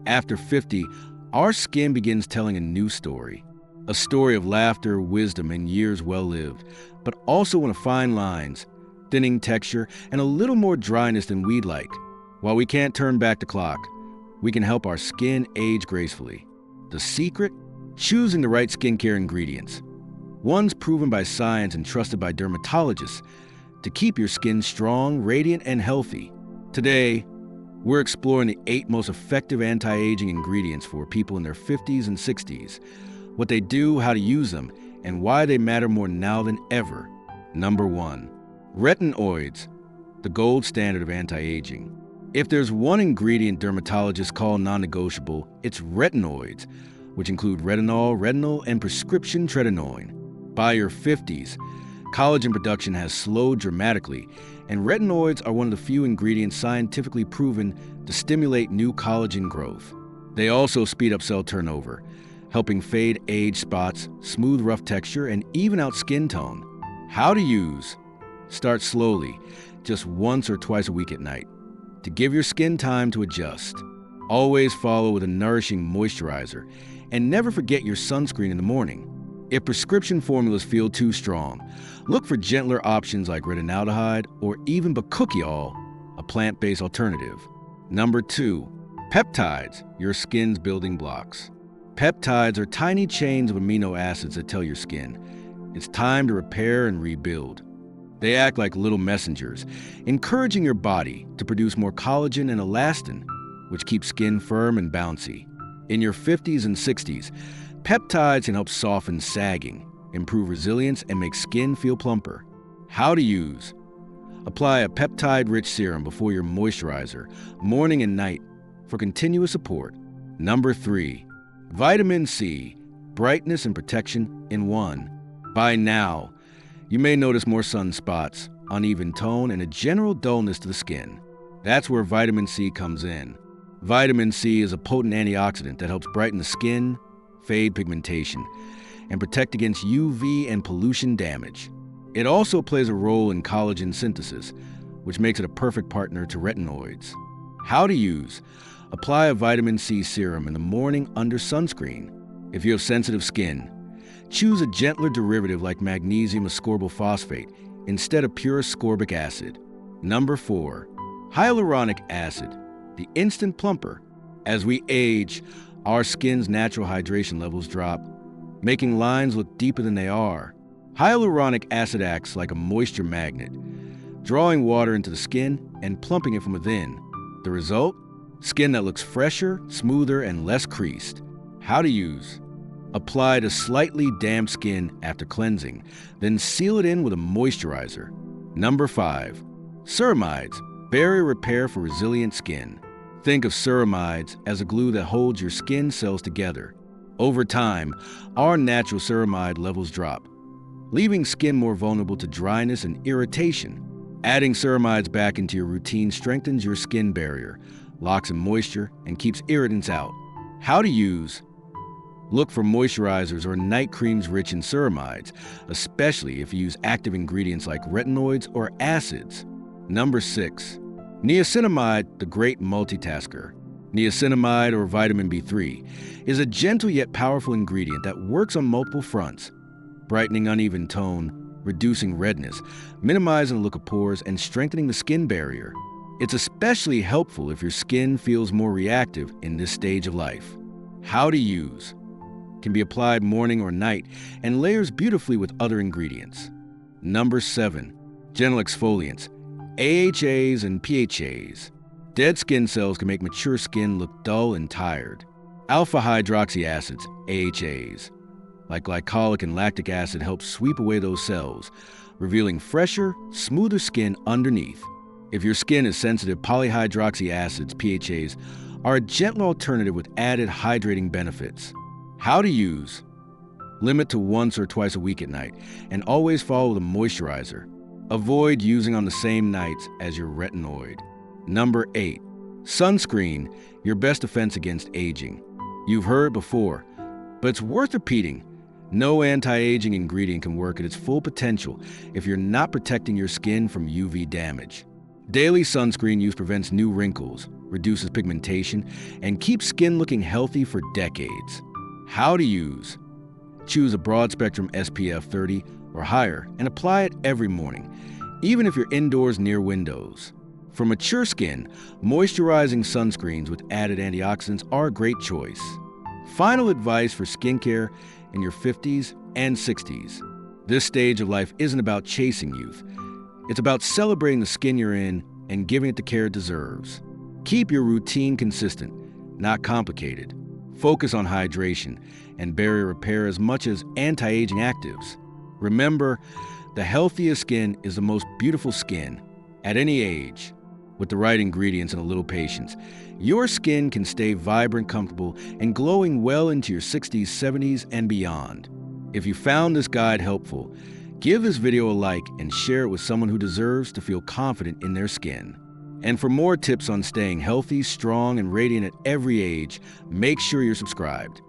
After 50, our skin begins telling a new story. A story of laughter, wisdom, and years well lived, but also on fine lines, thinning texture, and a little more dryness than we'd like. While we can't turn back the clock, we can help our skin age gracefully. The secret? Choosing the right skincare ingredients. Ones proven by science and trusted by dermatologists to keep your skin strong, radiant, and healthy. Today, we're exploring the 8 most effective anti-aging ingredients for people in their 50s and 60s, what they do, how to use them, and why they matter more now than ever. Number 1. Retinoids, the gold standard of anti-aging. If there's one ingredient dermatologists call non-negotiable, it's retinoids, which include retinol, and prescription tretinoin. By your 50s, collagen production has slowed dramatically, and retinoids are one of the few ingredients scientifically proven to stimulate new collagen growth. They also speed up cell turnover, helping fade age spots, smooth rough texture, and even out skin tone. How to use? Start slowly, just once or twice a week at night, to give your skin time to adjust. Always follow with a nourishing moisturizer, and never forget your sunscreen in the morning. If prescription formulas feel too strong, look for gentler options like retinaldehyde or even bakuchiol, a plant-based alternative. Number 2. Peptides, your skin's building blocks. Peptides are tiny chains of amino acids that tell your skin it's time to repair and rebuild. They act like little messengers, encouraging your body to produce more collagen and elastin, which keeps skin firm and bouncy. In your 50s and 60s, peptides can help soften sagging, improve resilience, and make skin feel plumper. How to use? Apply a peptide-rich serum before your moisturizer, morning and night, for continuous support. Number 3. Vitamin C, brightness and protection in one. By now, you may notice more sunspots, uneven tone, and a general dullness to the skin. That's where vitamin C comes in. Vitamin C is a potent antioxidant that helps brighten the skin, fade pigmentation, and protect against UV and pollution damage. It also plays a role in collagen synthesis, which makes it a perfect partner to retinoids. How to use? Apply a vitamin C serum in the morning under sunscreen. If you have sensitive skin, choose a gentler derivative like magnesium ascorbyl phosphate instead of pure ascorbic acid. Number 4. Hyaluronic acid, the instant plumper. As we age, our skin's natural hydration levels drop, making lines look deeper than they are. Hyaluronic acid acts like a moisture magnet, drawing water into the skin and plumping it from within. The result? Skin that looks fresher, smoother, and less creased. How to use? Apply to slightly damp skin after cleansing, then seal it in with a moisturizer. Number 5. Ceramides, barrier repair for resilient skin. Think of ceramides as a glue that holds your skin cells together. Over time, our natural ceramide levels drop, leaving skin more vulnerable to dryness and irritation. Adding ceramides back into your routine strengthens your skin barrier, locks in moisture, and keeps irritants out. How to use? Look for moisturizers or night creams rich in ceramides, especially if you use active ingredients like retinoids or acids. Number 6. Niacinamide, the great multitasker. Niacinamide, or vitamin B3, is a gentle yet powerful ingredient that works on multiple fronts, brightening uneven tone, reducing redness, minimizing the look of pores, and strengthening the skin barrier. It's especially helpful if your skin feels more reactive in this stage of life. How to use? Can be applied morning or night and layers beautifully with other ingredients. Number 7. Gentle exfoliants, AHAs and PHAs. Dead skin cells can make mature skin look dull and tired. Alpha hydroxy acids, AHAs, like glycolic and lactic acid, help sweep away those cells, revealing fresher, smoother skin underneath. If your skin is sensitive, polyhydroxy acids, PHAs, are a gentle alternative with added hydrating benefits. How to use? Limit to once or twice a week at night, and always follow the moisturizer. Avoid using on the same nights as your retinoid. Number 8. Sunscreen, your best defense against aging. You've heard before, but it's worth repeating. No anti-aging ingredient can work at its full potential if you're not protecting your skin from UV damage. Daily sunscreen use prevents new wrinkles, reduces pigmentation, and keeps skin looking healthy for decades. How to use. Choose a broad-spectrum SPF 30 or higher and apply it every morning, even if you're indoors near windows. For mature skin, moisturizing sunscreens with added antioxidants are a great choice. Final advice for skincare in your 50s and 60s. This stage of life isn't about chasing youth. It's about celebrating the skin you're in and giving it the care it deserves. Keep your routine consistent, not complicated. Focus on hydration and barrier repair as much as anti-aging actives. Remember, the healthiest skin is the most beautiful skin. At any age, with the right ingredients and a little patience, your skin can stay vibrant, comfortable, and glowing well into your 60s, 70s, and beyond. If you found this guide helpful, give this video a like and share it with someone who deserves to feel confident in their skin. And for more tips on staying healthy, strong, and radiant at every age, make sure you're subscribed.